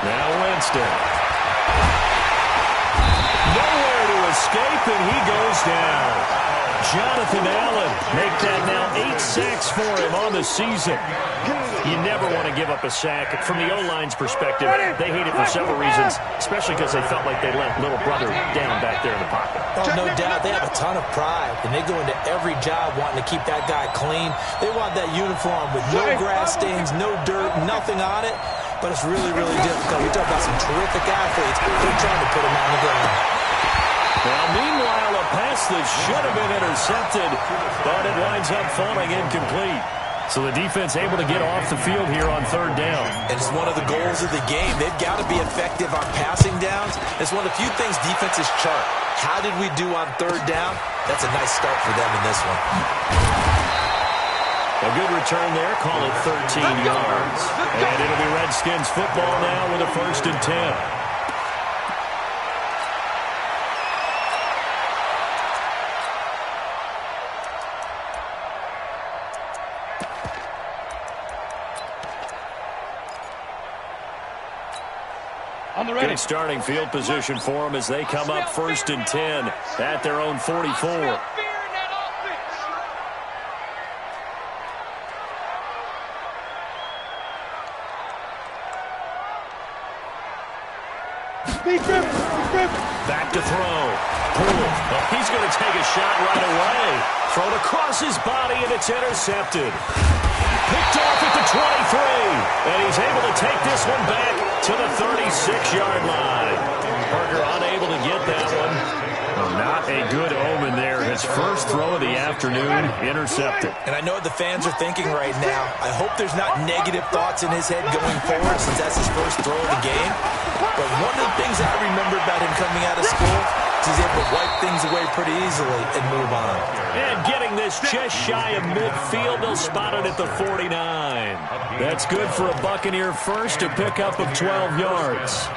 Now Winston. Nowhere to escape, and he goes down. Jonathan Allen make that now 8 sacks for him on the season. You never want to give up a sack. From the O-line's perspective, they hate it for several reasons, especially because they felt like they let little brother down back there in the pocket. Oh, no doubt. They have a ton of pride, and they go into every job wanting to keep that guy clean. They want that uniform with no grass stains, no dirt, nothing on it. But it's really, really difficult. We talk about some terrific athletes. They're trying to put him on the ground. Well, meanwhile, a pass that should have been intercepted, but it winds up falling incomplete. So the defense able to get off the field here on third down. And it's one of the goals of the game. They've got to be effective on passing downs. It's one of the few things defenses chart. How did we do on third down? That's a nice start for them in this one. A good return there. Call it 13 yards. And it'll be Redskins football now with a 1st and 10. Good starting field position for them as they come up 1st and 10 at their own 44. Back to throw. Poole. Oh, he's going to take a shot right away. Thrown across his body, and it's intercepted. Picked off at the 23. And he's able to take this one back to the 36-yard line. Parker unable to get that one. Well, not a good omen there. His first throw of the afternoon intercepted. And I know what the fans are thinking right now. I hope there's not negative thoughts in his head going forward since that's his first throw of the game. But one of the things I remember about him coming out of school is he's able to wipe things away pretty easily and move on. And getting this just shy of midfield, they'll spot it at the 49. That's good for a Buccaneer first, a pickup of 12 yards.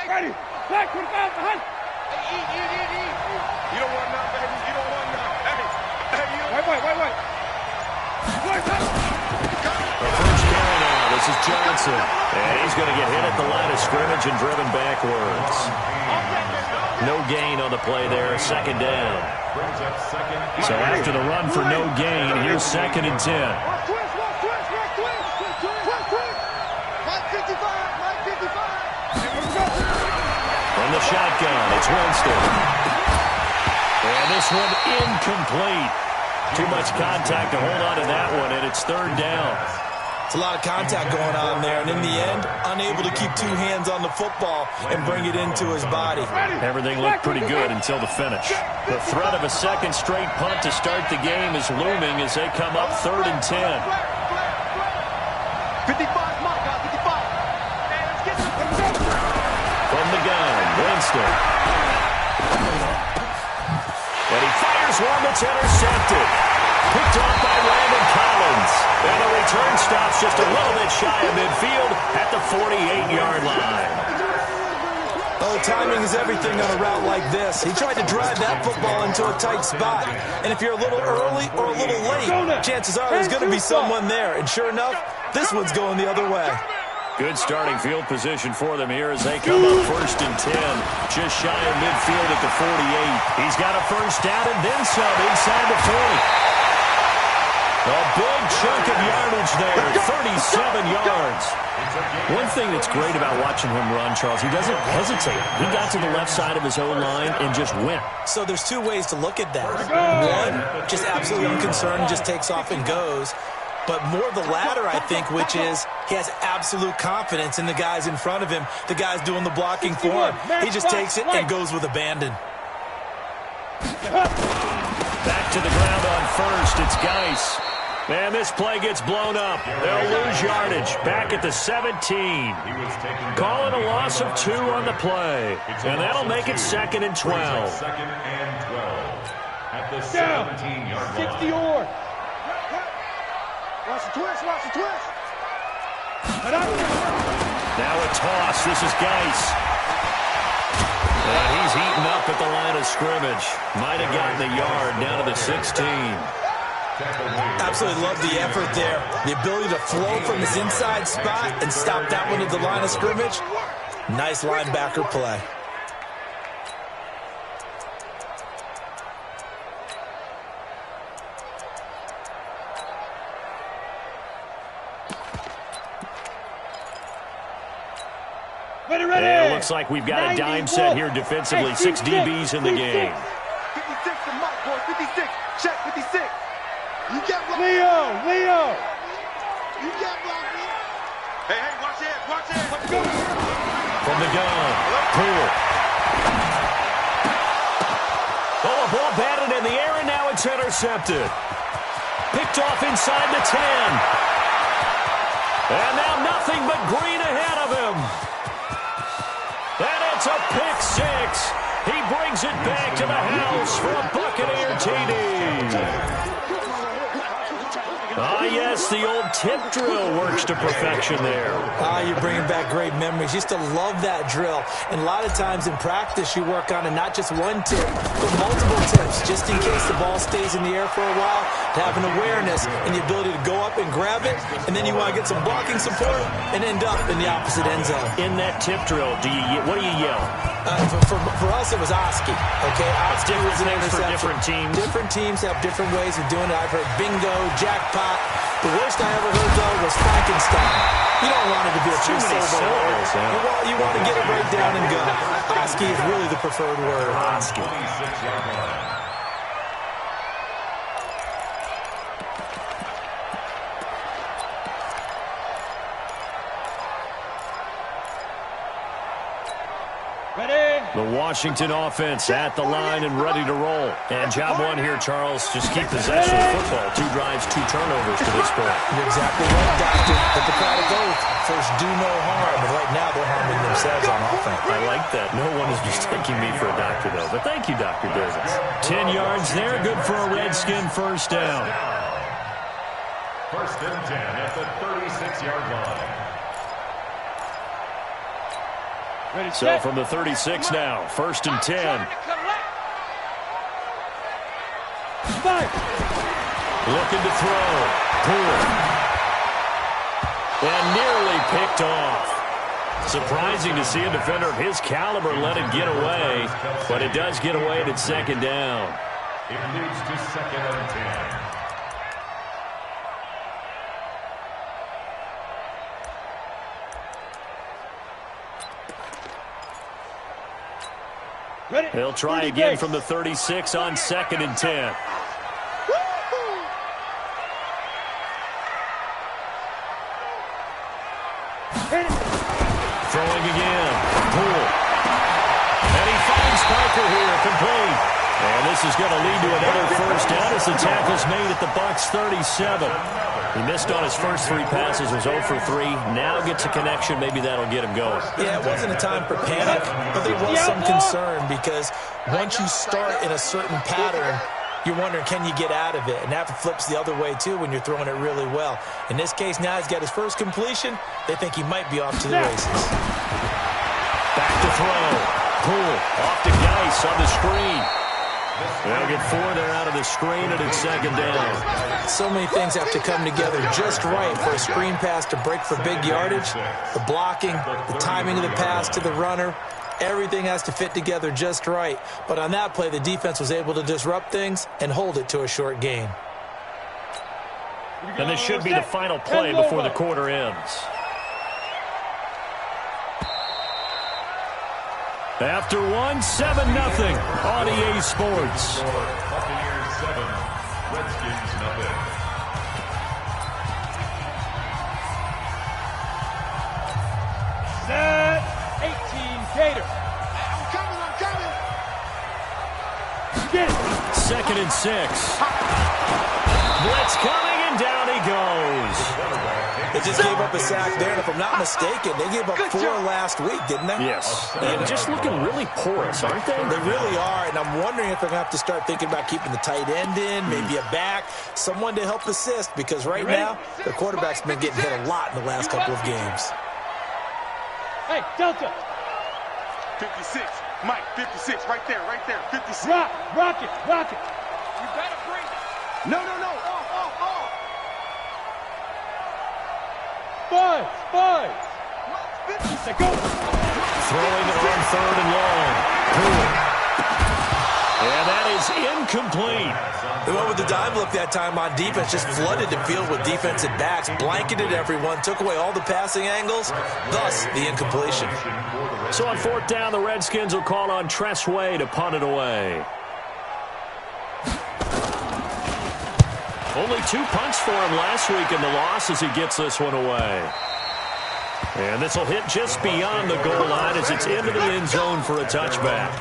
Ready. Back to the back behind. Hey, eat. You don't want none, baby. You don't want none. Hey, you don't wait. The first carry now. This is Johnson. And he's going to get hit at the line of scrimmage and driven backwards. No gain on the play there. 2nd down. So after the run for no gain, here's 2nd and 10. From the shotgun, it's Winston. And this one incomplete. Too much contact to hold on to that one, and it's 3rd down. It's a lot of contact going on there, and in the end, unable to keep 2 hands on the football and bring it into his body. Everything looked pretty good until the finish. The threat of a 2nd straight punt to start the game is looming as they come up 3rd and 10. 55, mark out, 55. From the gun, Winston. And he fires one that's intercepted. Picked off by Landon Collins. And the return stops just a little bit shy of midfield at the 48-yard line. Oh, timing is everything on a route like this. He tried to drive that football into a tight spot. And if you're a little early or a little late, chances are there's going to be someone there. And sure enough, this one's going the other way. Good starting field position for them here as they come up 1st and 10. Just shy of midfield at the 48. He's got a first down and then some inside the 40. A big chunk of yardage there, 37 yards. One thing that's great about watching him run, Charles, he doesn't hesitate. He got to the left side of his own line and just went. So there's 2 ways to look at that. One, just absolutely unconcerned, just takes off and goes. But more the latter, I think, which is he has absolute confidence in the guys in front of him, the guys doing the blocking for him. He just takes it and goes with abandon. Back to the ground on first. It's Geis. And this play gets blown up. They'll lose yardage. Back at the 17. Calling a loss of 2 on the play. And that'll make it 2nd and 12. at the 17-yard line. 60 or. Watch the twist, watch the twist. Now a toss. This is Geis. And he's heating up at the line of scrimmage. Might have gotten a yard down to the 16. Absolutely love the effort there. The ability to flow from his inside spot and stop that one at the line of scrimmage. Nice linebacker play. And it looks like we've got a dime set here defensively. 6 DBs in the game. 56 to Mike, boy. 56. Check 56. You got blocked. Leo. You got blocked, man. Hey, watch it. Watch it. Let's go. From the gun. Poole. Oh, a ball batted in the air, and now it's intercepted. Picked off inside the 10. And now nothing but green ahead of him. And it's a pick six. He brings it back to the house for a Buccaneer TD. Ah, yes, the old tip drill works to perfection there. Ah, you're bringing back great memories. Used to love that drill. And a lot of times in practice, you work on it, not just one tip, but multiple tips, just in case the ball stays in the air for a while, to have an awareness and the ability to go up and grab it, and then you want to get some blocking support and end up in the opposite end zone. In that tip drill, what do you yell? For us, it was Oski. Okay, Oski was an interception. For different teams. Different teams have different ways of doing it. I've heard bingo, jackpot. The worst I ever heard, though, was Frankenstein. You don't want it to be a too many syllables. You want to get it right down and go. Oski is really the preferred word. Oski. The Washington offense at the line and ready to roll. And job one here, Charles, just keep possession of the football. 2 drives, 2 turnovers to this point. You're exactly right, Doctor. Hippocratic oath. First, do no harm. And right now, they're harming themselves on offense. I like that. No one is just taking me for a doctor, though. But thank you, Dr. Davis. 10 yards there. Good for a Redskin first down. First and 10 at the 36-yard line. So from the 36 now, first and 10. Looking to throw. Poole. And nearly picked off. Surprising to see a defender of his caliber let it get away, but it does get away at second down. It moves to second and 10. They'll try again from the 36 on second and 10. Throwing again. Poole. And he finds Parker here, complete. And this is going to lead to another first down as the tackle's made at the Bucs 37. He missed on his first 3 passes, was 0 for 3. Now gets a connection. Maybe that'll get him going. Yeah, it wasn't a time for panic, but there was some concern because once you start in a certain pattern, you're wondering, can you get out of it? And that flips the other way, too, when you're throwing it really well. In this case, now he's got his first completion. They think he might be off to the races. Back to throw. Poole off to Geis on the screen. They'll get 4 there out of the screen, and it's second down. So many things have to come together just right for a screen pass to break for big yardage. The blocking, the timing of the pass to the runner, everything has to fit together just right. But on that play, the defense was able to disrupt things and hold it to a short gain. And this should be the final play before the quarter ends. After 1, 7-0 on EA Sports. Buccaneers 7, Redskins 0. Set 18 Gator. I'm coming. Get it. Second and 6. Blitz coming, and down he goes. They just gave up a sack there, and if I'm not mistaken, they gave up 4 last week, didn't they? Yes. And just looking really porous, aren't they? They really are, and I'm wondering if they're going to have to start thinking about keeping the tight end in, maybe a back, someone to help assist, because right now, their quarterback's been getting hit a lot in the last couple of games. Hey, Delta. 56. Mike, 56. Right there, 56. Rock it. You better bring it. No. Five. Go. Throwing it on 3rd and long. And that is incomplete. They went with the dive look that time on defense, just flooded the field with defensive backs, blanketed everyone, took away all the passing angles, thus the incompletion. So on 4th down, the Redskins will call on Tressway to punt it away. Only 2 punts for him last week in the loss as he gets this one away. And this will hit just beyond the goal line as it's into the end zone for a touchback.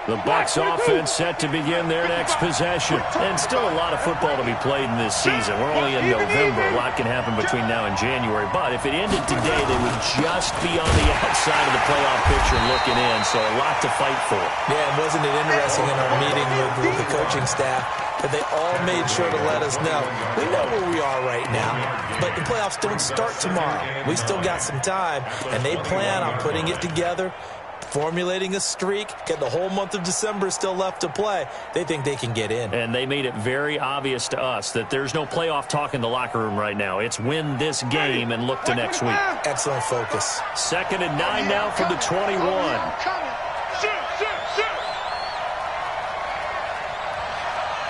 The Bucs offense set to begin their next possession. And still a lot of football to be played in this season. We're only in November. A lot can happen between now and January. But if it ended today, they would just be on the outside of the playoff picture looking in. So a lot to fight for. Yeah, and wasn't it interesting in our meeting with the coaching staff that they all made sure to let us know. We know where we are right now, but the playoffs don't start tomorrow. We still got some time, and they plan on putting it together, formulating a streak, get the whole month of December still left to play. They think they can get in. And they made it very obvious to us that there's no playoff talk in the locker room right now. It's win this game and look to next week. Excellent focus. 2nd and 9 now from the 21.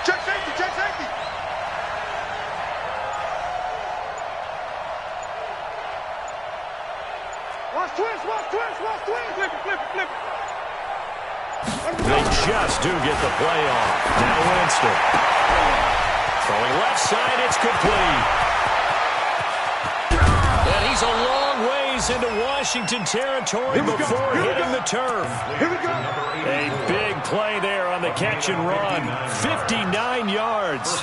Check safety. Watch twist. Flip it. They just do get the play off. Now Winston. Throwing left side, it's complete. And he's a long ways into Washington territory before hitting the turf. Here we go. A big play there on the catch and run. 59 yards.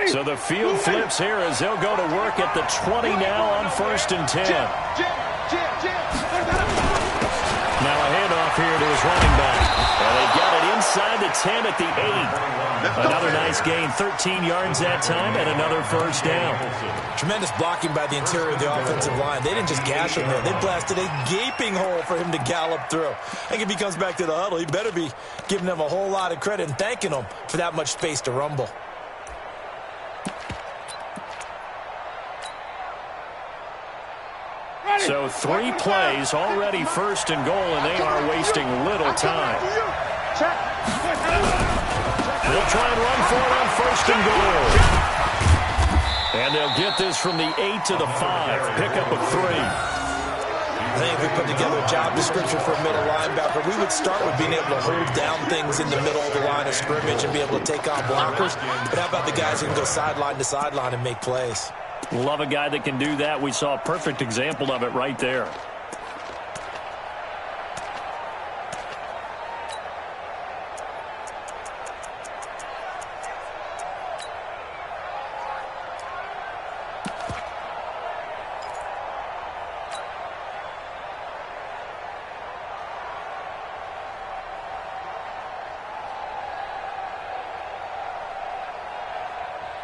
So the field flips here as they'll go to work at the 20 now on 1st and 10. Now a handoff here to his running back. And they got it inside the 10 at the 8. Another nice gain, 13 yards that time, and another 1st down. Tremendous blocking by the interior of the offensive line. They didn't just gash him there. They blasted a gaping hole for him to gallop through. I think if he comes back to the huddle, he better be giving them a whole lot of credit and thanking them for that much space to rumble. So 3 plays, already 1st and goal, and they are wasting little time. They'll try and run for it on 1st and goal. And they'll get this from the 8 to the 5. Pickup of 3. I think if we put together a job description for a middle linebacker, we would start with being able to hold down things in the middle of the line of scrimmage and be able to take on blockers. But how about the guys who can go sideline to sideline and make plays? Love a guy that can do that. We saw a perfect example of it right there.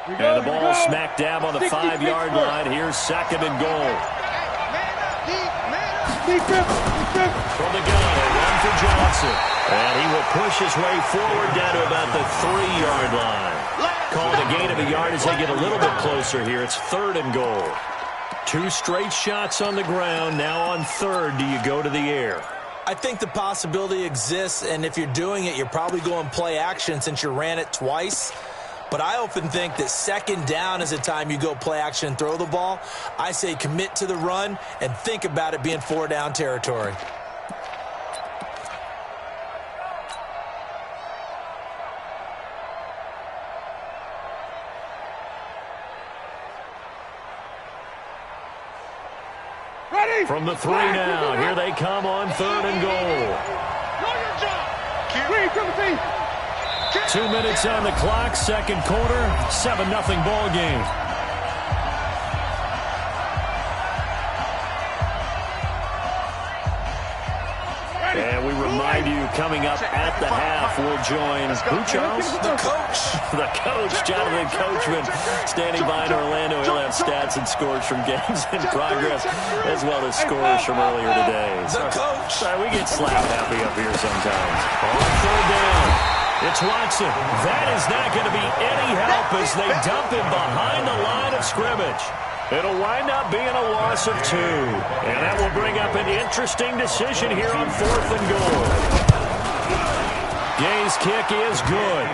And the ball smack dab on the 5-yard line. Here's 2nd and goal. From the gun, a run for Johnson. And he will push his way forward down to about the 3-yard line. Called a gain of a yard as they get a little bit closer here. It's 3rd and goal. 2 straight shots on the ground. Now on 3rd, do you go to the air? I think the possibility exists, and if you're doing it, you're probably going play action since you ran it twice. But I often think that second down is the time you go play action and throw the ball. I say commit to the run and think about it being 4-down territory. From the 3 now, here they come on 3rd and goal. 2 minutes on the clock, second quarter, 7-0 ball game. And we remind you, coming up at the half, we'll join who, Charles? The coach. The coach, Jonathan Coachman, standing by in Orlando. He'll have stats and scores from games in progress, as well as scores from earlier today. The coach. Sorry, we get slap happy up here sometimes. On 3rd down, it's Watson. That is not going to be any help as they dump him behind the line of scrimmage. It'll wind up being a loss of 2. And that will bring up an interesting decision here on 4th and goal. Gay's kick is good.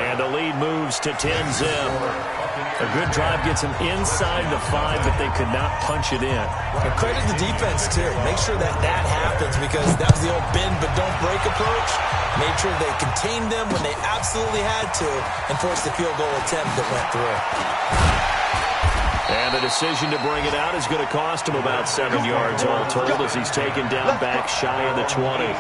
And the lead moves to 10-zip. A good drive gets them inside the 5, but they could not punch it in. And credit the defense, too. Make sure that happens because that was the old bend but don't break approach. Made sure they contained them when they absolutely had to and forced the field goal attempt that went through. And the decision to bring it out is going to cost him about 7 yards all told as he's taken down back shy of the 20.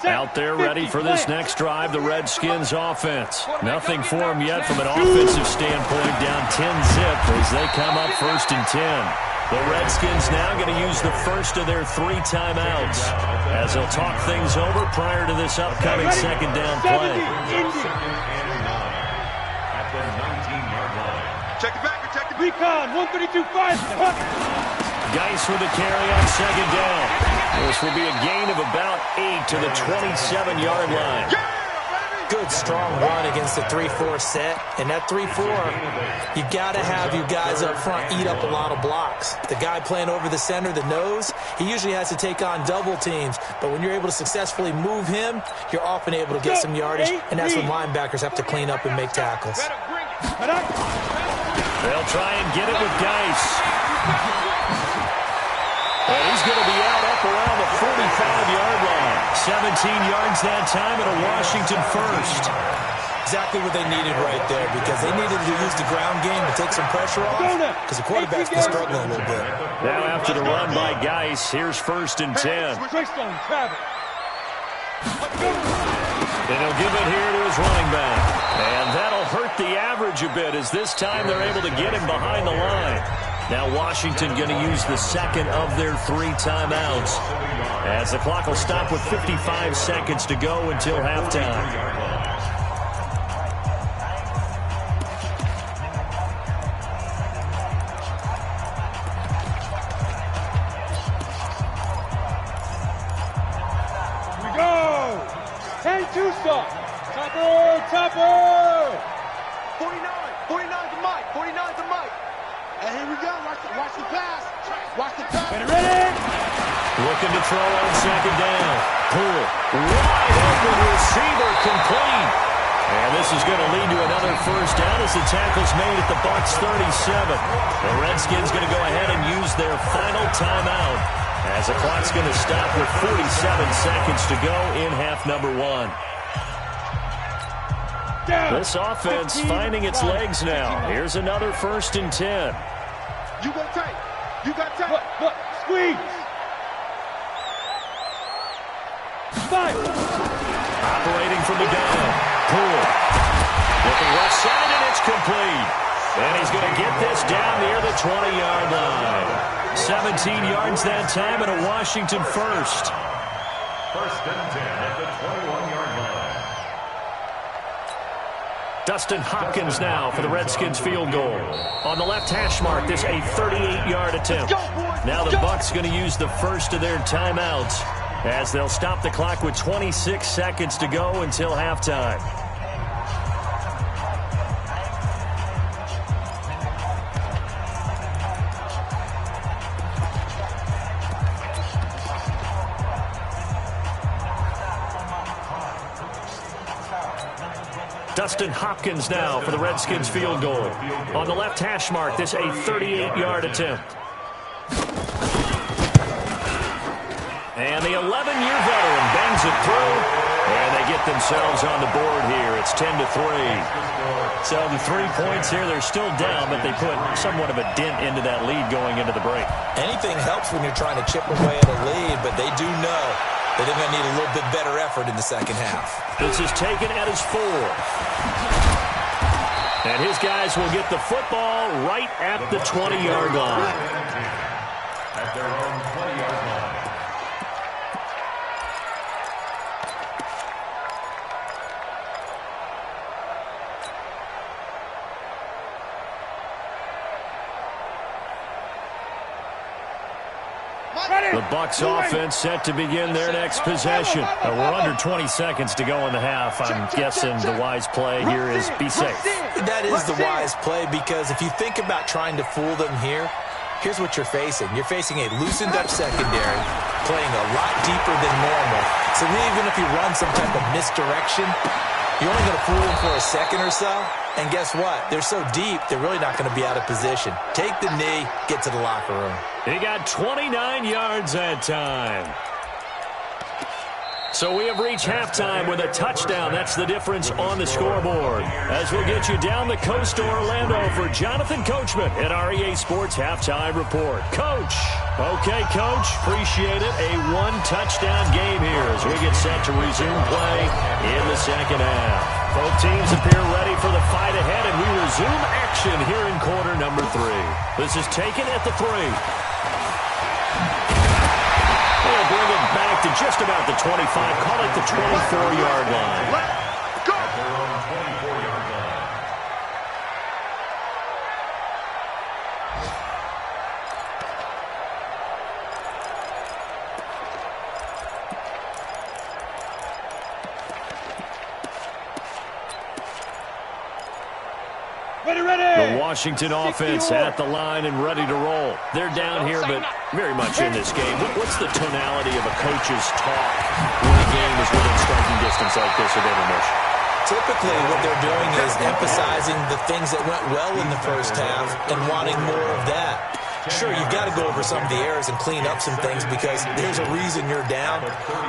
Out there ready for this next drive, the Redskins offense. Nothing for them yet from an offensive standpoint, down 10-zip as they come up 1st and 10. The Redskins now going to use the first of their 3 timeouts as they'll talk things over prior to this upcoming second down play. Check the back, check the recon, 132-5. Geis with a carry on second down. This will be a gain of about 8 to the 27-yard line. Good, strong run against the 3-4 set. And that 3-4, you got to have your guys up front eat up a lot of blocks. The guy playing over the center, the nose, he usually has to take on double teams. But when you're able to successfully move him, you're often able to get some yardage. And that's when linebackers have to clean up and make tackles. They'll try and get it with Geis. And he's going to be out up around the 45-yard line. 17 yards that time and a Washington first. Exactly what they needed right there because they needed to use the ground game to take some pressure off because the quarterback's been struggling a little bit. Now after the run by Geis, here's 1st and 10. And he'll give it here to his running back. And that'll hurt the average a bit as this time they're able to get him behind the line. Now Washington going to use the second of their 3 timeouts as the clock will stop with 55 seconds to go until halftime. Here we go! 10-2 stop! Topper! 49 to Mike, 49 to Mike. And here we go. Watch the pass. Watch the pass. Ready? Looking to throw on second down. Poole. Wide open receiver complete. And this is going to lead to another first down as the tackle's made at the Bucs 37. The Redskins going to go ahead and use their final timeout as the clock's going to stop with 47 seconds to go in half number 1. This offense finding its legs now. Here's another 1st and 10. You got tight. You got tight. Look, squeeze. 5. Operating from the gun. Poole. Looking left side, and it's complete. And he's going to get this down near the 20-yard line. 17 yards that time and a Washington first. 1st and 10 at the 21-yard line. Dustin Hopkins now for the Redskins field goal. On the left hash mark, this a 38-yard attempt. Now the Bucs going to use the first of their timeouts as they'll stop the clock with 26 seconds to go until halftime. Dustin Hopkins now for the Redskins field goal. On the left hash mark, this a 38-yard attempt. And the 11-year veteran bangs it through, and they get themselves on the board here. It's 10-3. So the 3 points here, they're still down, but they put somewhat of a dent into that lead going into the break. Anything helps when you're trying to chip away at a lead, but they do know that they're going to need a little bit better effort in the second half. This is taken at his 4. And his guys will get the football right at the 20-yard line. At their own 20-yard line. The Bucs offense set to begin their next possession. We're under 20 seconds to go in the half. I'm guessing the wise play here is be safe. That is the wise play, because if you think about trying to fool them here, here's what you're facing. You're facing a loosened up secondary, playing a lot deeper than normal. So even if you run some type of misdirection, you're only going to fool them for a second or so. And guess what? They're so deep, they're really not going to be out of position. Take the knee, get to the locker room. He got 29 yards that time. So we have reached halftime with a touchdown. That's the difference on the scoreboard. As we'll get you down the coast to Orlando for Jonathan Coachman at our EA Sports Halftime Report. Coach. Okay, Coach. Appreciate it. A one-touchdown game here as we get set to resume play in the second half. Both teams appear ready for the fight ahead, and we resume action here in quarter number 3. This is taken at the 3. They'll bring it back to just about the 25. Call it the 24-yard line. Let's go! Their own 24-yard line. The Washington offense at the line and ready to roll. They're down here, but very much in this game. What's the tonality of a coach's talk when a game is within striking distance like this at intermission? Typically, what they're doing is emphasizing the things that went well in the first half and wanting more of that. Sure, you've got to go over some of the errors and clean up some things because there's a reason you're down.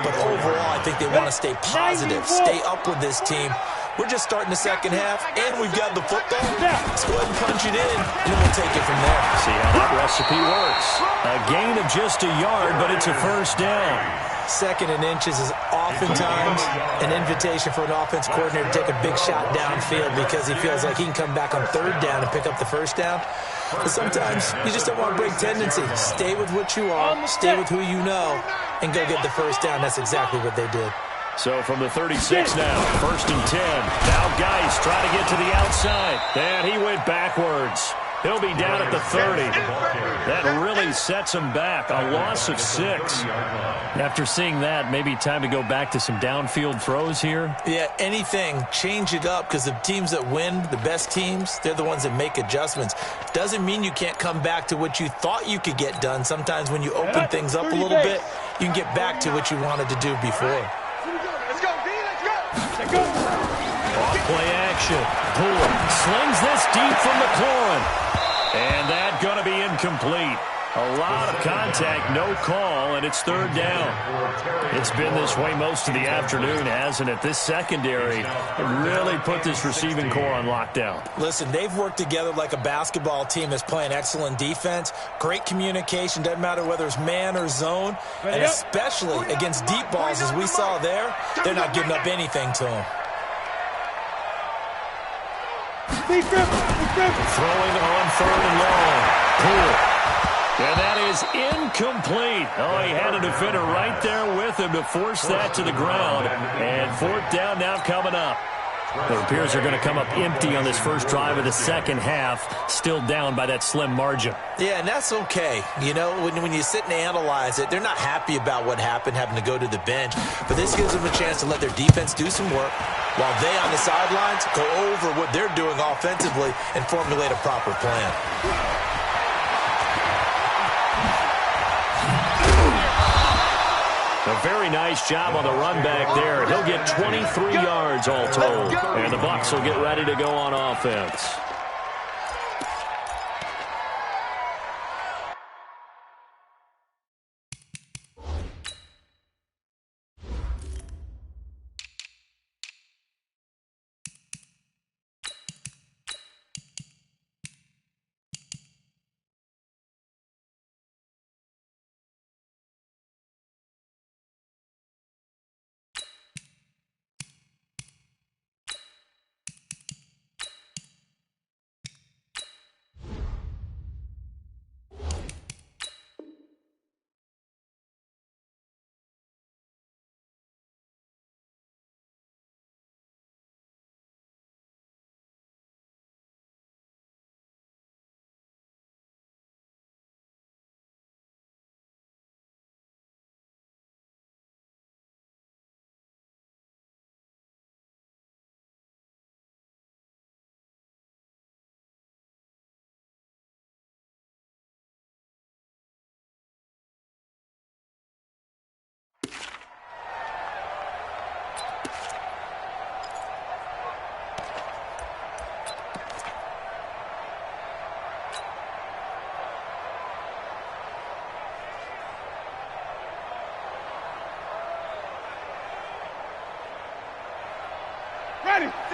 But overall, I think they want to stay positive, stay up with this team. We're just starting the second half, and we've got the football. Let's go ahead and punch it in, and then we'll take it from there. See how that recipe works. A gain of just a yard, but it's a first down. Second and inches is oftentimes an invitation for an offense coordinator to take a big shot downfield because he feels like he can come back on third down and pick up the first down. But sometimes you just don't want to break tendency. Stay with what you are, stay with who you know, and go get the first down. That's exactly what they did. So from the 36 now, first and 10. Now Geis trying to get to the outside. And he went backwards. He'll be down at the 30. That really sets him back. A loss of 6. After seeing that, maybe time to go back to some downfield throws here. Yeah, anything. Change it up because the teams that win, the best teams, they're the ones that make adjustments. Doesn't mean you can't come back to what you thought you could get done. Sometimes when you open things up a little bit, you can get back to what you wanted to do before. Let's go, D, let's go! Off-play action. Poole slings this deep from McLaurin. And that going to be incomplete. A lot of contact, no call, and it's third down. It's been this way most of the afternoon, hasn't it? This secondary really put this receiving core on lockdown. Listen, they've worked together like a basketball team that's playing excellent defense. Great communication, doesn't matter whether it's man or zone. And especially against deep balls, as we saw there, they're not giving up anything to them. Throwing on third and long. Poole. And that is incomplete. Oh, he had a defender right there with him to force that to the ground. And fourth down now coming up. It appears they're going to come up empty on this first drive of the second half, still down by that slim margin. Yeah, and that's okay. You know, when you sit and analyze it, they're not happy about what happened, having to go to the bench. But this gives them a chance to let their defense do some work while they on the sidelines go over what they're doing offensively and formulate a proper plan. The A very nice job on the run back there. He'll get 23 yards all told. And the Bucs will get ready to go on offense.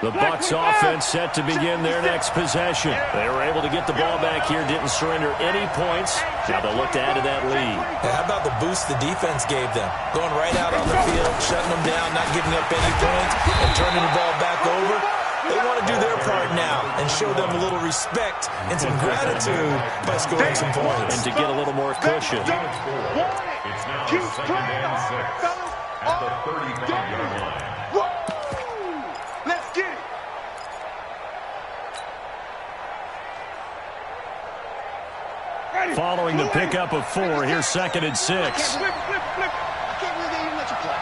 The Bucs offense set to begin their next possession. They were able to get the ball back here, didn't surrender any points. Now they'll look to add to that lead. How about the boost the defense gave them? Going right out on the field, shutting them down, not giving up any points, and turning the ball back over. They want to do their part now and show them a little respect and some gratitude by scoring some points. And to get a little more cushion. It's now second and 6 at the 35-yard line. Let's get it. Following the pickup of 4, here's second and 6. Flip. I can't believe they even let you play.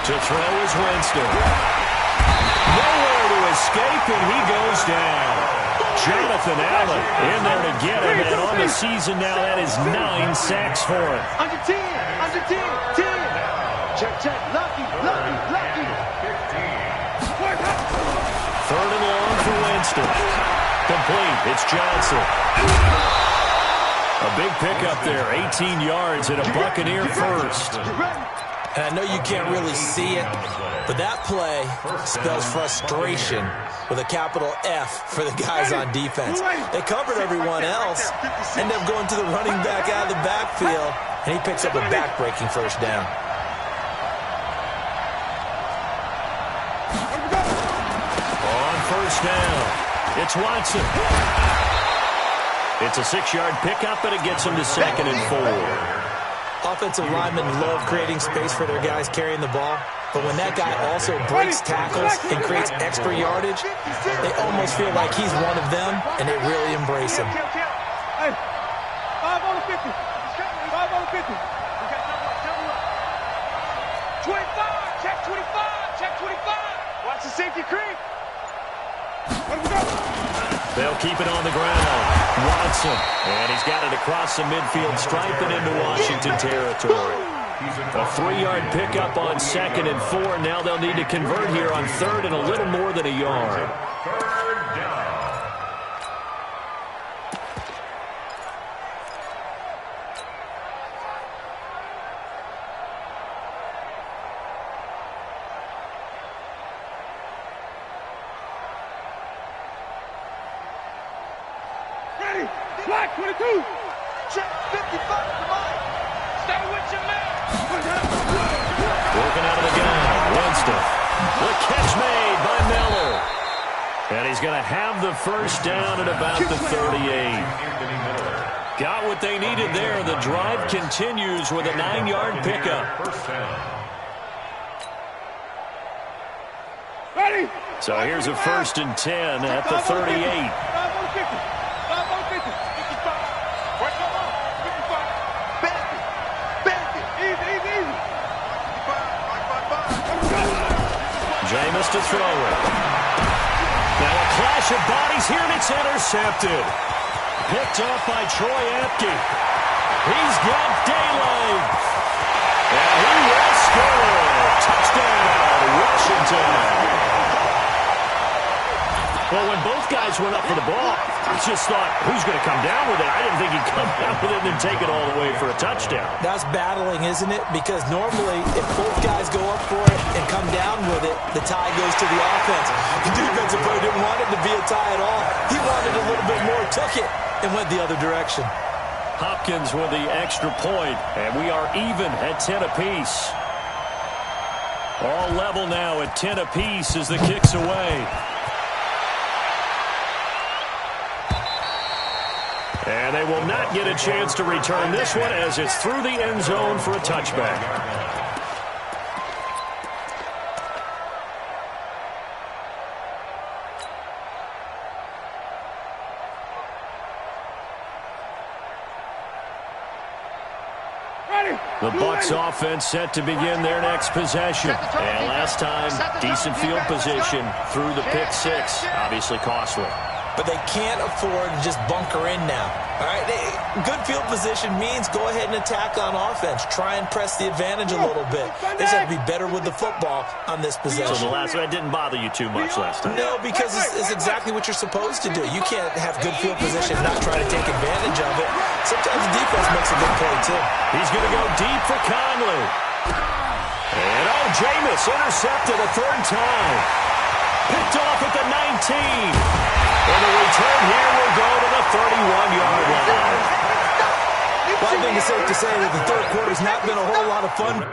To throw is Winston. Nowhere to escape, and he goes down. Jonathan Allen in there to get him, and on the season now, that is 9 sacks for him. Under 10. 10. Check. Lucky. Third and long for Winston. Complete. It's Johnson. A big pickup there. 18 yards and a Buccaneer first. And I know you can't really see it, but that play spells frustration with a capital F for the guys on defense. They covered everyone else, end up going to the running back out of the backfield, and he picks up a back-breaking first down. On first down, it's Watson. It's a 6-yard pickup, and it gets him to second and 4. Offensive linemen love creating space for their guys carrying the ball, but when that guy also breaks tackles and creates extra yardage, they almost feel like he's one of them, and they really embrace him. Hey, 5 on the 50. 5 on the 50. 25. Check 25. Watch the safety creep. They'll keep it on the ground. Watson, and he's got it across the midfield stripe and into Washington territory. A 3-yard pickup on second and 4. Now they'll need to convert here on third and a little more than a yard. Third down. Black 22. Check 55 to Mike. Stay with your man. Working out of the gun. Winston. The catch made by Miller. And he's going to have the first down at about the 38. Got what they needed there. The drive continues with a 9-yard pickup. First down. Ready. So here's a 1st and 10 at the 38. 5 on 50. 5 on 50. 55. Where's the ball? 55. Bend it. Easy. 55. Jameis to throw it. Now a clash of bodies here, and it's intercepted. Picked off by Troy Apke. He's got daylight. And he will score. Touchdown, Washington. Well, when both guys went up for the ball, I just thought, who's going to come down with it? I didn't think he'd come down with it and then take it all the way for a touchdown. That's battling, isn't it? Because normally, if both guys go up for it and come down with it, the tie goes to the offense. The defensive player didn't want it to be a tie at all. He wanted a little bit more, took it, and went the other direction. Hopkins with the extra point, and we are even at 10 apiece. All level now at 10 apiece as the kick's away. And they will not get a chance to return this one as it's through the end zone for a touchback. The Bucs offense set to begin their next possession. And last time, decent field position through the pick six. Obviously costly. But they can't afford to just bunker in now. All right, good field position means go ahead and attack on offense. Try and press the advantage a little bit. They just have to be better with the football on this possession. So the last one didn't bother you too much last time? No, because it's exactly what you're supposed to do. You can't have good field position and not try to take advantage of it. Sometimes the defense makes a good play, too. He's going to go deep for Conley. And, Jameis intercepted a third time. Picked off at the 19. And the return here will go to the 31-yard line. Well, I think it's safe to say that the third quarter's not been a whole lot of fun.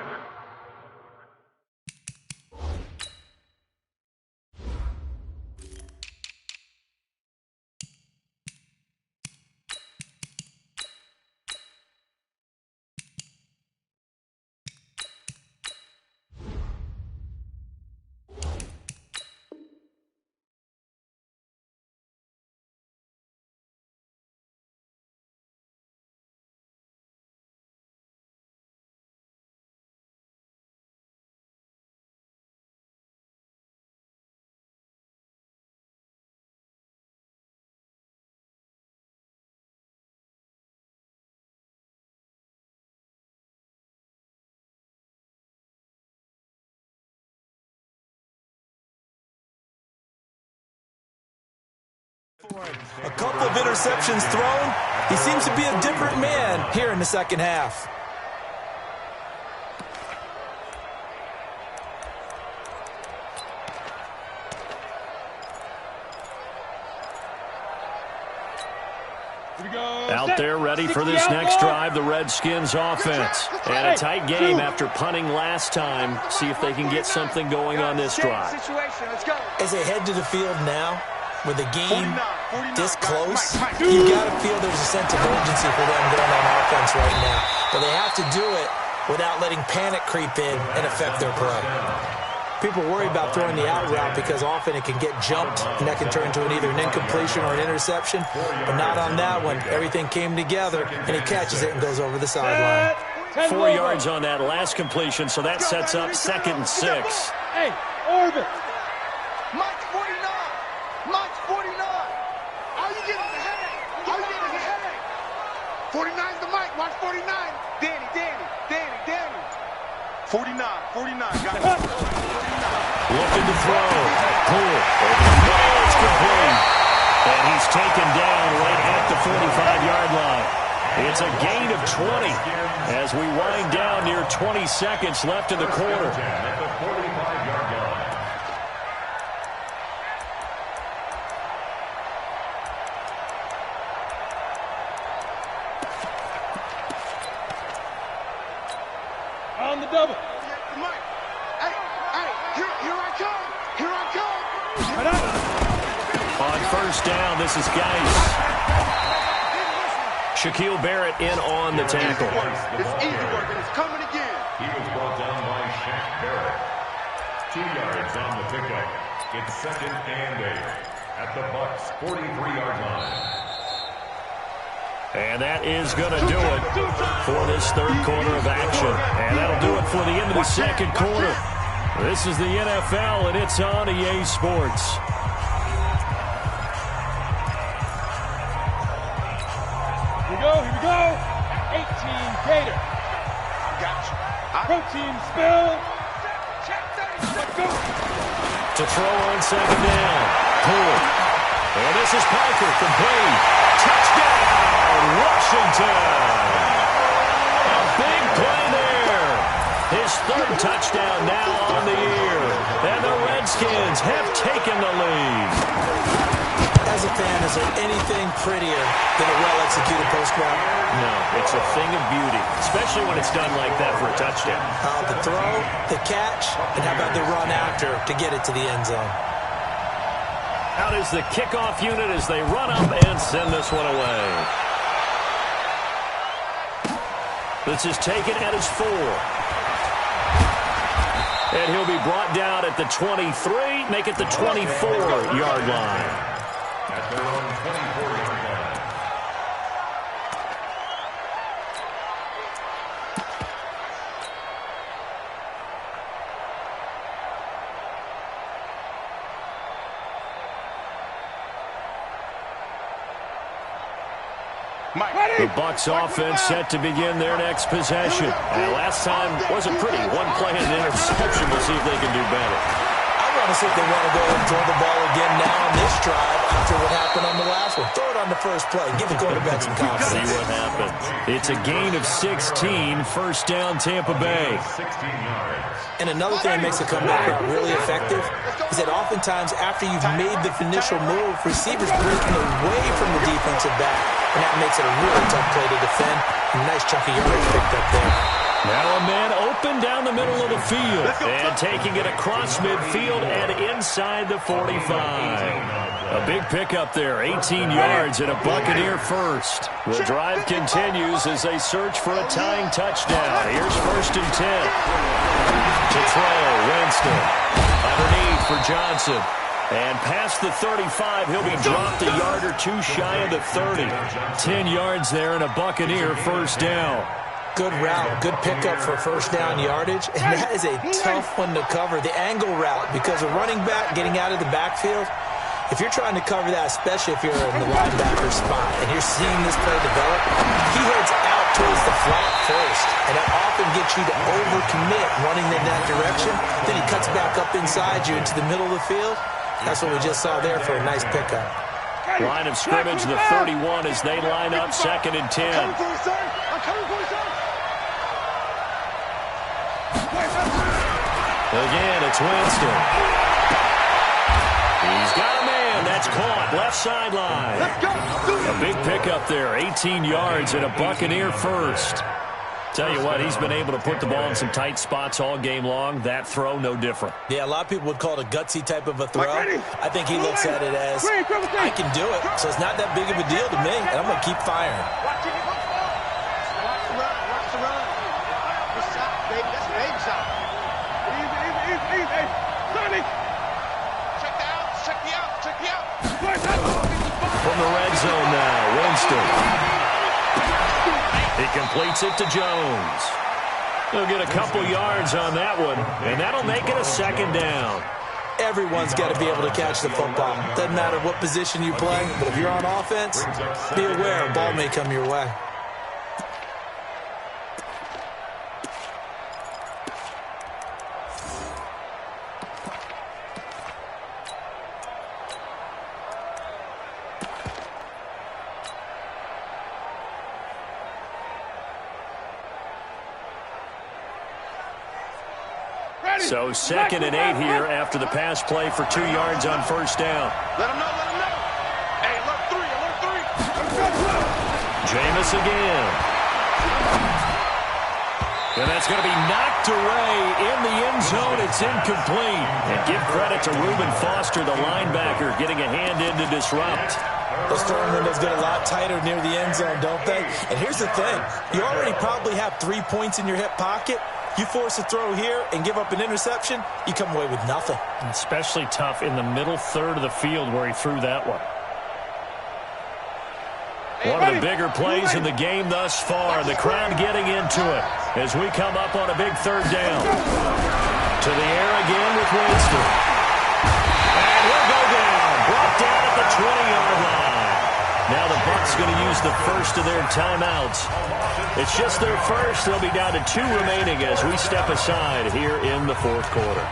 A couple of interceptions thrown. He seems to be a different man here in the second half. Out there ready for this next drive, the Redskins offense. And a tight game after punting last time. See if they can get something going on this drive. As they head to the field now, with the game this close, you got to feel there's a sense of urgency for them going on offense right now. But they have to do it without letting panic creep in and affect their play. People worry about throwing the out route because often it can get jumped, and that can turn into either an incompletion or an interception. But not on that one. Everything came together, and he catches it and goes over the sideline. 4 yards on that last completion, so that sets up 2nd and 6. Hey, Orbit. Mike 49. Mike 49. Are you getting the headache? Are you getting the headache? 49's the mic. Watch 49. Danny. 49, got it. Looking to throw. Poole. It's complete. And he's taken down right at the 45-yard line. It's a gain of 20 as we wind down near 20 seconds left in the quarter. On the double. Mike. Hey, here I come. On first down, this is Geis. Shaquille Barrett in on the tackle. It's easy work, and it's coming again. He was brought down by Shaq Barrett. 2 yards on the pickup. It's 2nd and 8 at the Bucs' 43-yard line. And that is going to do it for this third quarter of action. And that'll do it for the end of the second quarter. This is the NFL, and it's on EA Sports. Here we go. Gator. Gotcha. Protein spill. Let's go. To throw on second down. Pull. And this is Parker, complete. Touchdown, Washington. A big play there. His third touchdown now on the year. And the Redskins have taken the lead. As a fan, is there anything prettier than a well-executed post route? No, it's a thing of beauty, especially when it's done like that for a touchdown. The throw, the catch, and how about the run after to get it to the end zone? Out is the kickoff unit as they run up and send this one away. This is taken at his 4. And he'll be brought down at the 23, make it the 24-yard line. At their own 24-yard line. The Bucs offense set to begin their next possession. And last time was a pretty one-play and interception. We'll see if they can do better. I want to see if they want to go and throw the ball again now on this drive after what happened on the last one. Throw it on the first play. Give the quarterback some confidence. See what happens. It's a gain of 16. First down, Tampa Bay. 16 yards. And another thing that makes a comeback route really effective is that oftentimes after you've made the initial move, receivers breaking away from the defensive back, and that makes it a really tough play to defend. A nice chunk of yardage picked up there. Now a man open down the middle of the field. And taking it across midfield and inside the 45. A big pickup there, 18 yards and a Buccaneer first. The drive continues as they search for a tying touchdown. Here's first and 10. To throw, Winston. Underneath for Johnson. And past the 35, he'll be dropped a yard or two shy of the 30. 10 yards there and a Buccaneer first down. Good route, good pickup for first down yardage, and that is a tough one to cover, the angle route, because a running back getting out of the backfield, if you're trying to cover that, especially if you're in the linebacker spot, and you're seeing this play develop, he heads out towards the flat first, and that often gets you to overcommit running in that direction. Then he cuts back up inside you into the middle of the field. That's what we just saw there for a nice pickup. Line of scrimmage, the 31 as they line up, second and 10. I'm coming for you, sir. I'm coming for you, sir. Again, it's Winston. He's got a man. That's caught. Left sideline. Let's go. A big pickup there. 18 yards and a Buccaneer first. Tell you what, he's been able to put the ball in some tight spots all game long. That throw, no different. Yeah, a lot of people would call it a gutsy type of a throw. I think he looks at it as, I can do it, so it's not that big of a deal to me, and I'm going to keep firing. Watch the run. Watch the run. Good shot, baby. That's a baby shot. Easy. Sonny. Check the outs. Check the outs. Check the outs. From the red zone now, Winston. He completes it to Jones. He'll get a couple yards on that one, and that'll make it a second down. Everyone's got to be able to catch the football. Doesn't matter what position you play, but if you're on offense, be aware a ball may come your way. So second and 8 here after the pass play for 2 yards on first down. Let him know. Hey, alert 3. Jameis again. And that's going to be knocked away in the end zone. It's incomplete. And give credit to Reuben Foster, the linebacker, getting a hand in to disrupt. Those throwing windows get a lot tighter near the end zone, don't they? And here's the thing. You already probably have 3 points in your hip pocket. You force a throw here and give up an interception, you come away with nothing. Especially tough in the middle third of the field where he threw that one. One of the bigger plays in the game thus far. The crowd getting into it as we come up on a big third down. To the air again with Winston. And we'll go down. Brought down at the 20-yard line. Now the Bucs going to use use the first of their timeouts. It's just their first. They'll be down to 2 remaining as we step aside here in the fourth quarter.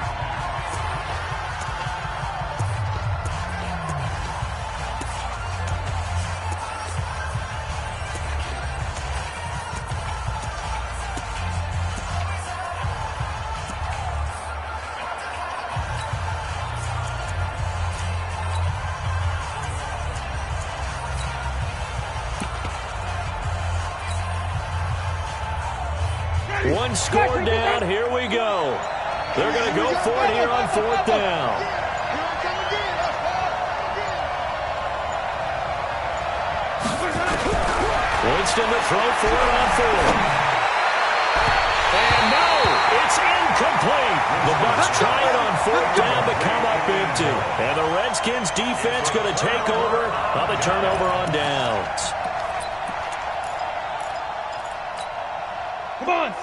One score down. Here we go. They're going to go for it here on 4th down. Winston to throw for it on 4th. And no, it's incomplete. The Bucs try it on 4th down to come up empty. And the Redskins defense going to take over on the turnover on downs.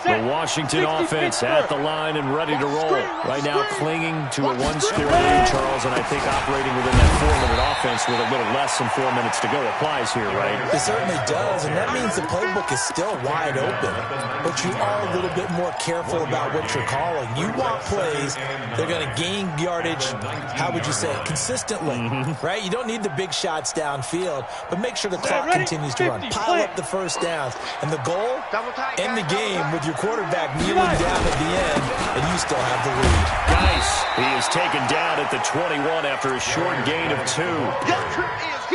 The Washington offense at the line and ready to roll. Right now clinging to a 1-score lead, Charles, and I think operating within that 4-minute offense with a little less than 4 minutes to go applies here, right? It certainly does, and that means the playbook is still wide open. But you are a little bit more careful about what you're calling. You want plays, they're going to gain yardage, how would you say it, consistently, right? You don't need the big shots downfield, but make sure the clock continues to run. Pile up the first downs. And the goal, end the game with your quarterback kneeling down at the end, and you still have the lead. Geis, he is taken down at the 21 after a short gain of 2.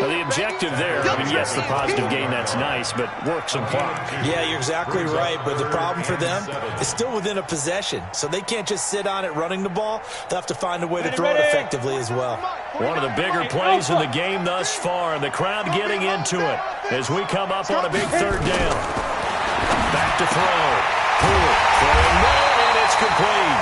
Now, the objective there, I mean, yes, the positive gain, that's nice, but work some clock. Yeah, you're exactly right, but the problem for them is still within a possession, so they can't just sit on it running the ball. They'll have to find a way to throw it effectively as well. One of the bigger plays in the game thus far, and the crowd getting into it as we come up on a big 3rd down. Back to throw. Poole throwing low, and it's complete.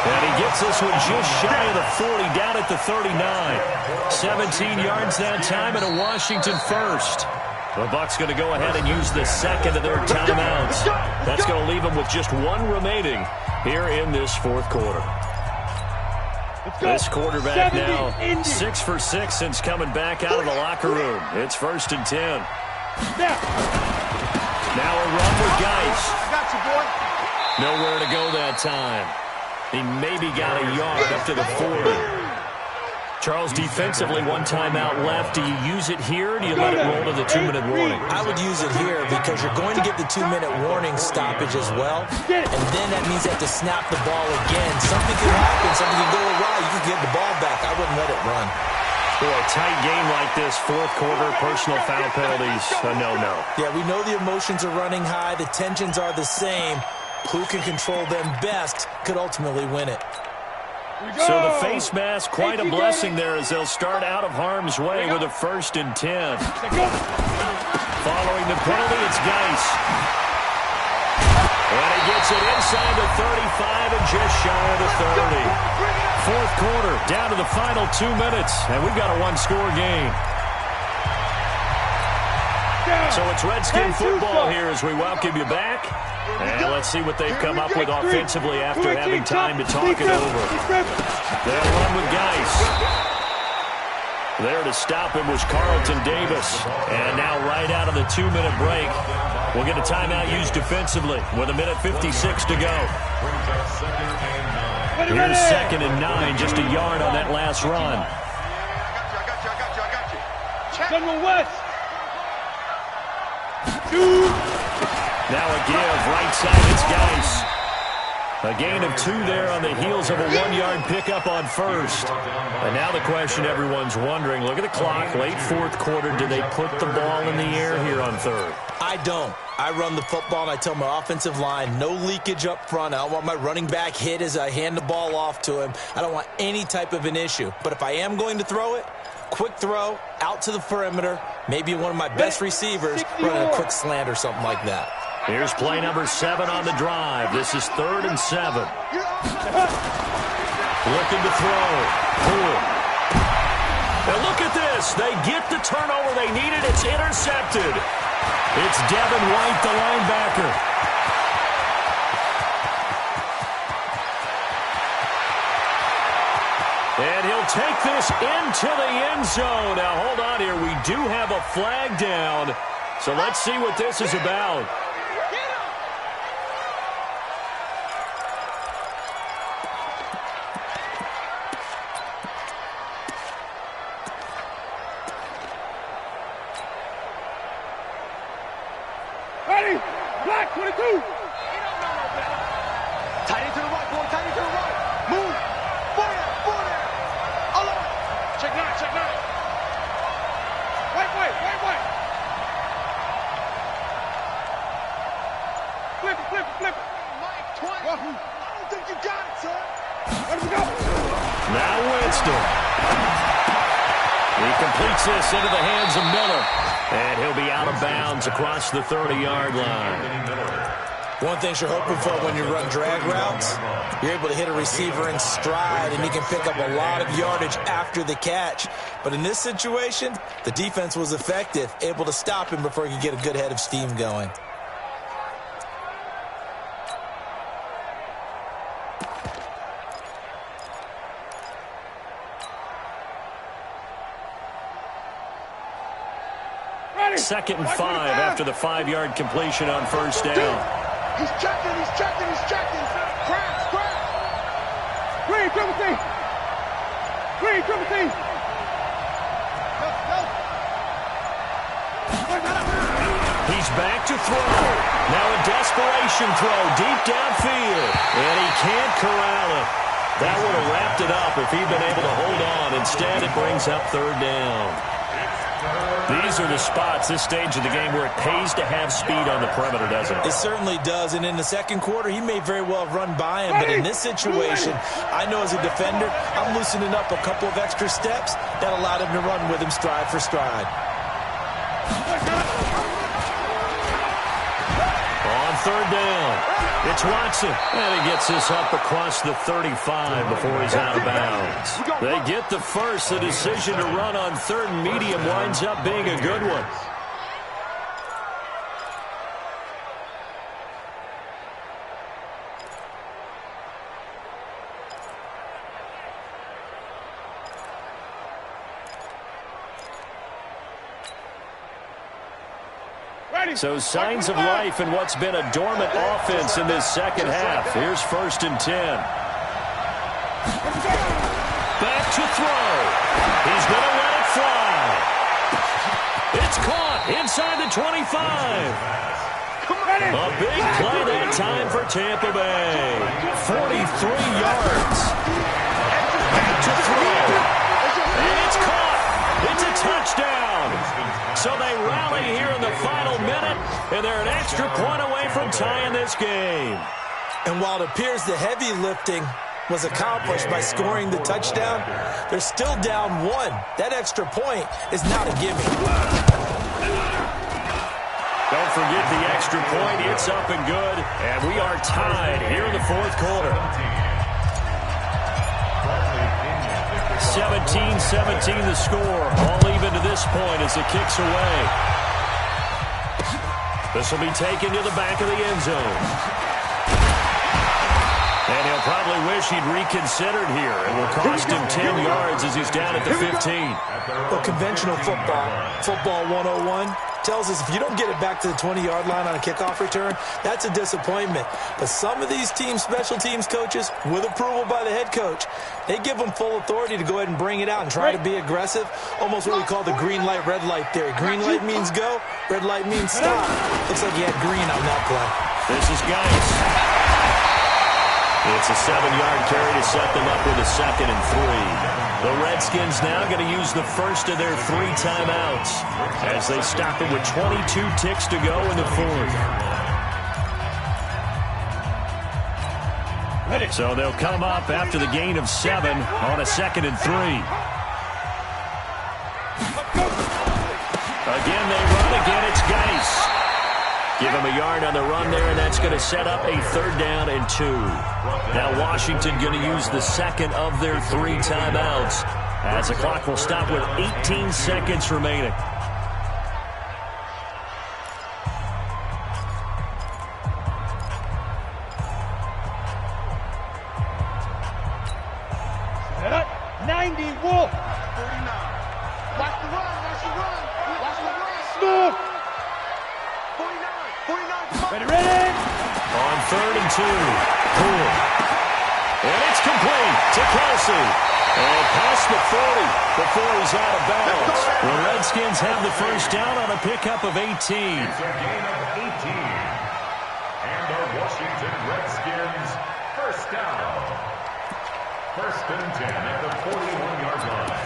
And he gets this one just shy of the 40, down at the 39. 17 yards that time, and a Washington first. The Bucs going to go ahead and use the second of their timeouts. That's going to leave them with just 1 remaining here in this 4th quarter. This quarterback now 6 for 6 since coming back out of the locker room. It's 1st and 10. Now a run with Geis. Got you, boy. Nowhere to go that time. He maybe got a yard up to the 40. Charles, defensively, 1 timeout left. Do you use it here, or do you let it roll to the 2-minute warning? I would use it here because you're going to get the 2-minute warning stoppage as well. And then that means you have to snap the ball again. Something can happen. Something can go awry. You can get the ball back. I wouldn't let it run. For a tight game like this, 4th quarter, personal foul penalties, a no-no. Yeah, we know the emotions are running high. The tensions are the same. Who can control them best could ultimately win it. So the face mask, quite a blessing there as they'll start out of harm's way with a 1st and 10. Following the penalty, it's Geis. And he gets it inside the 35 and just shy of the 30. 4th quarter, down to the final 2 minutes, and we've got a 1-score game. So it's Redskin football here as we welcome you back. And let's see what they've come up with offensively after having time to talk it over. They'll run with Geis. There to stop him was Carlton Davis. And now right out of the 2-minute break, we'll get a timeout used defensively with 1:56 to go. Here's 2nd and 9, just a yard on that last run. I got you. General West. Now a give, right side, it's Geis. A gain of 2 there on the heels of a 1-yard pickup on 1st. And now the question everyone's wondering, look at the clock, late 4th quarter, do they put the ball in the air here on 3rd? I don't. I run the football, and I tell my offensive line, no leakage up front. I don't want my running back hit as I hand the ball off to him. I don't want any type of an issue. But if I am going to throw it, quick throw, out to the perimeter, maybe one of my best receivers running a quick slant or something like that. Here's play number 7 on the drive. This is 3rd and 7. Looking to throw. Poole. And look at this. They get the turnover they needed. It's intercepted. It's Devin White, the linebacker. And he'll take this into the end zone. Now, hold on here. We do have a flag down. So let's see what this is about. Ready? Black 22. Tight end to the right, boy. Tight end to the right. Move. Forward. Alone. Check nine. Wait. Flip it. Mike, twice. I don't think you got it, son. Let him go. Now Winston. He completes this into the hands of Miller. And he'll be out of bounds across the 30-yard line. One thing you're hoping for when you run drag routes, you're able to hit a receiver in stride, and he can pick up a lot of yardage after the catch. But in this situation, the defense was effective, able to stop him before he could get a good head of steam going. Second and 5 after the 5-yard completion on first down. He's checking. Crash. Green, triple team. He's back to throw. Now a desperation throw deep downfield. And he can't corral it. That would have wrapped it up if he'd been able to hold on. Instead, it brings up third down. These are the spots, this stage of the game, where it pays to have speed on the perimeter, doesn't it? It certainly does, and in the second quarter, he may very well have run by him, but in this situation, I know as a defender, I'm loosening up a couple of extra steps that allowed him to run with him stride for stride. On third down, it's Watson, and he gets this up across the 35 before he's out of bounds. They get the first. The decision to run on third and medium winds up being a good one. So signs of life in what's been a dormant offense in this second half. Here's first and 10. Back to throw. He's going to let it fly. It's caught inside the 25. A big play that time for Tampa Bay. 43 yards. Back to throw. And it's caught. It's a touchdown. So they rally here in the final minute, and they're an extra point away from tying this game. And while it appears the heavy lifting was accomplished by scoring the touchdown, they're still down one. That extra point is not a gimme. Don't forget the extra point. It's up and good, and we are tied here in the fourth quarter. 17-17 the score. All even to this point as it kicks away. This will be taken to the back of the end zone. And he'll probably wish he'd reconsidered here. It will cost him 10 yards as he's down at the 15. Well, conventional football 101, tells us if you don't get it back to the 20-yard line on a kickoff return, that's a disappointment. But some of these special teams coaches, with approval by the head coach, they give them full authority to go ahead and bring it out and try to be aggressive, almost what we call the green light, red light theory. Green light means go, red light means stop. Looks like he had green on that play. This is Geis. It's a 7-yard carry to set them up with a 2nd and 3. The Redskins now going to use the first of their 3 timeouts as they stop it with 22 ticks to go in the fourth. So they'll come up after the gain of 7 on a 2nd and 3. Again, they run. Again, it's Geis. Give him a yard on the run there, and that's going to set up a 3rd down and 2. Now Washington going to use the 2nd of their 3 timeouts as the clock will stop with 18 seconds remaining. Set up. 90 Wolf. 49. Watch the run. Move. Ready. On 3rd and 2. Poole. And it's complete to Kelsey. And past the 40 before he's out of bounds. The Redskins have the first down on a pickup of 18. It's a gain of 18. And the Washington Redskins first down. 1st and 10 at the 41-yard line.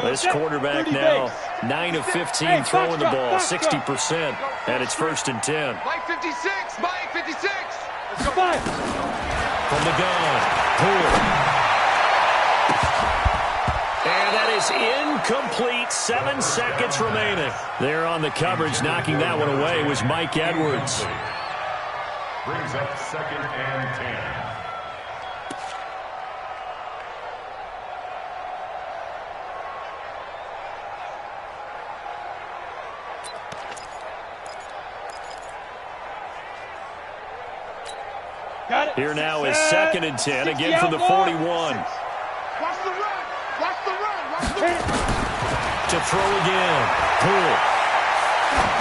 This quarterback now 9 of 15 throwing the ball, 60%. And it's 1st and 10. Mike 56. Mike 56. Let's go. From the gun, Poole. And that is incomplete. 7 seconds remaining. There on the coverage, knocking that one away was Mike Edwards. Brings up 2nd and 10. Here now is 2nd and 10, again from the 41. Watch the run. Watch the run. Watch the run. To throw again. Poole.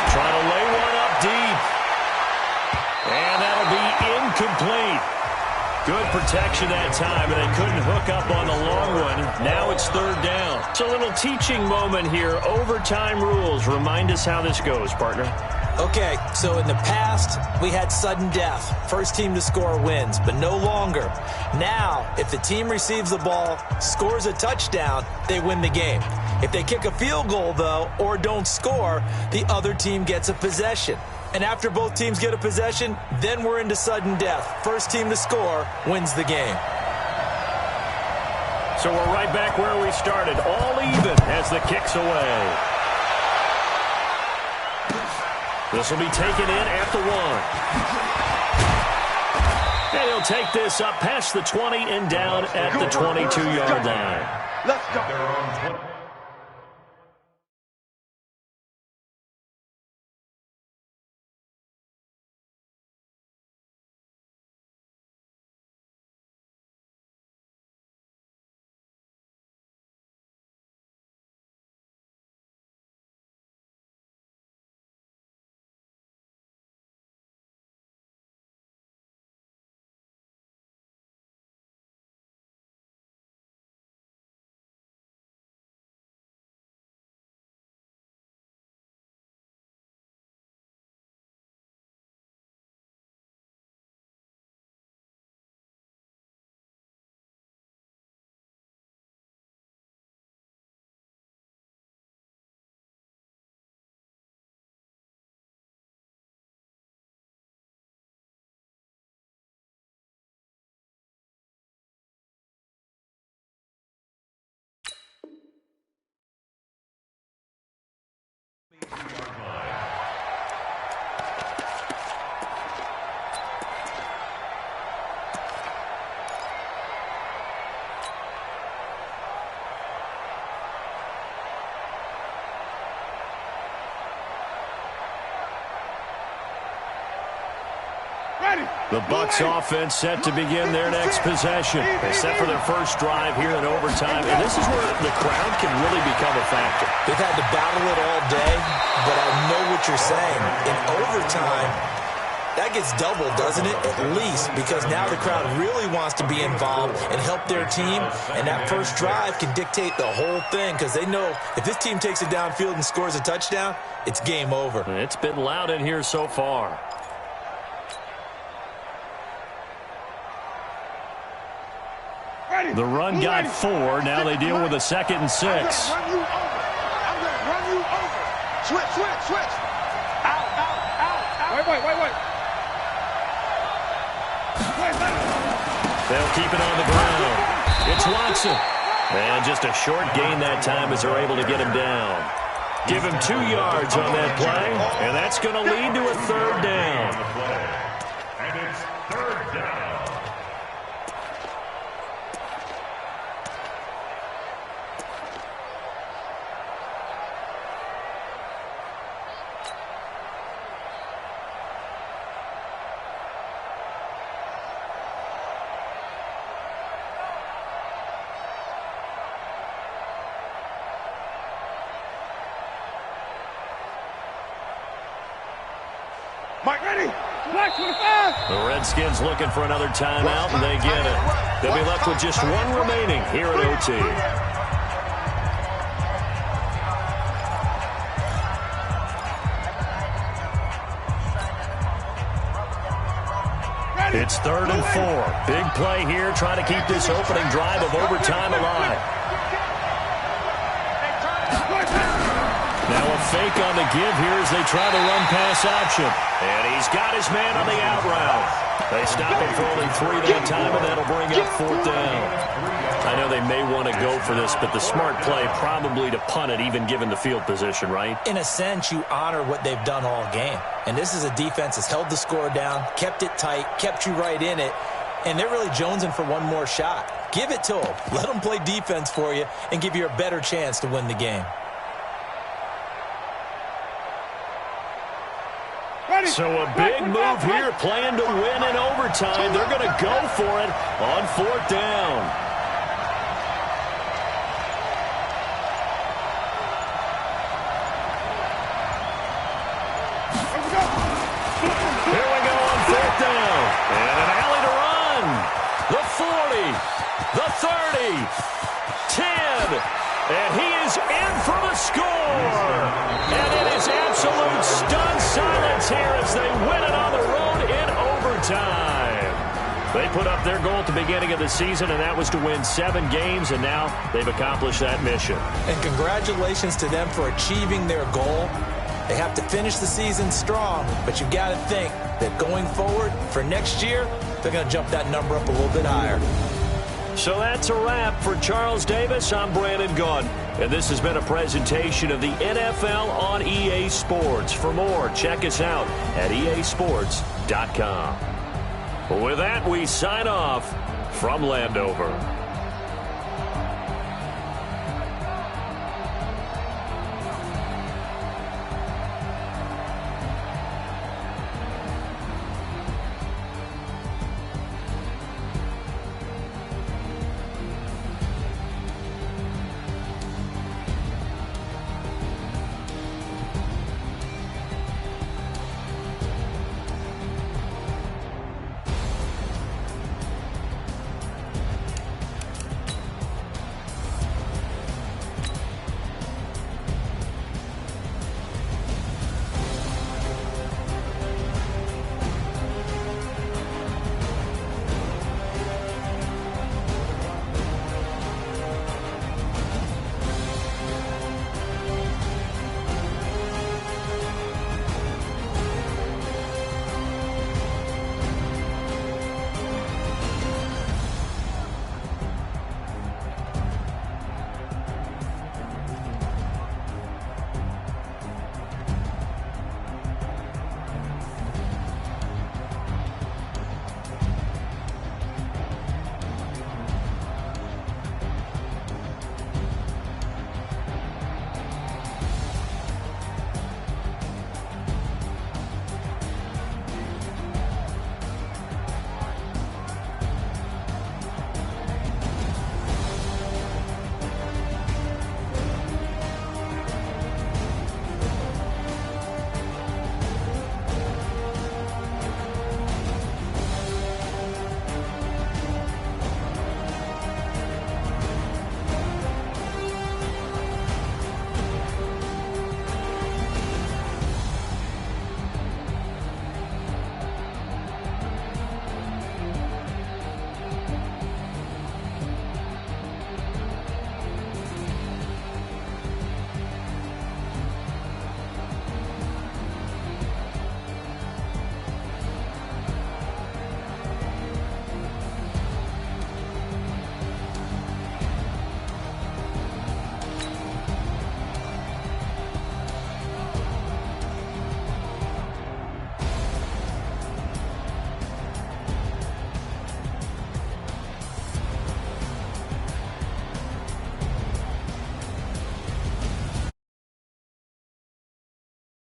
Trying to lay one up deep. And that'll be incomplete. Good protection that time, and they couldn't hook up on the long one. Now it's 3rd down. It's a little teaching moment here. Overtime rules. Remind us how this goes, partner. Okay, so in the past, we had sudden death. First team to score wins, but no longer. Now, if the team receives the ball, scores a touchdown, they win the game. If they kick a field goal, though, or don't score, the other team gets a possession. And after both teams get a possession, then we're into sudden death. First team to score wins the game. So we're right back where we started, all even as the kick's away. This will be taken in at the 1. And he'll take this up past the 20 and down at the 22-yard line. Let's go. They're on 20. The Bucs offense set to begin their next possession. They set for their first drive here in overtime, and this is where the crowd can really become a factor. They've had to battle it all day, but I know what you're saying. In overtime, that gets doubled, doesn't it? At least, because now the crowd really wants to be involved and help their team, and that first drive can dictate the whole thing because they know if this team takes it downfield and scores a touchdown, it's game over. It's been loud in here so far. The run got 4. Now they deal with a 2nd and 6. I'm going to run you over. Switch. Out. Wait. They'll keep it on the ground. It's Watson. And just a short gain that time as they're able to get him down. Give him 2 yards on that play, and that's going to lead to a 3rd down. And it's 3rd down. Mike, ready? Black 25. The Redskins looking for another timeout, and they get it. They'll be left with just one remaining here at OT. It's 3rd and 4. Big play here, trying to keep this opening drive of overtime alive. Now a fake on the give here as they try to run pass option. And he's got his man on the out route. They stop him for only 3 that time, and that'll bring up 4th down. I know they may want to go for this, but the smart play probably to punt it, even given the field position, right? In a sense, you honor what they've done all game. And this is a defense that's held the score down, kept it tight, kept you right in it, and they're really jonesing for one more shot. Give it to them. Let them play defense for you and give you a better chance to win the game. So a big move here, playing to win in overtime. They're going to go for it on 4th down. Here we go on 4th down. And an alley to run. The 40, the 30, 10. And he is in for the score. And it is absolute stunned silence here as they win it on the road in overtime. They put up their goal at the beginning of the season, and that was to win 7 games, and now they've accomplished that mission. And congratulations to them for achieving their goal. They have to finish the season strong, but you've got to think that going forward for next year, they're going to jump that number up a little bit higher. So that's a wrap for Charles Davis. I'm Brandon Gunn, and this has been a presentation of the NFL on EA Sports. For more, check us out at easports.com. With that, we sign off from Landover.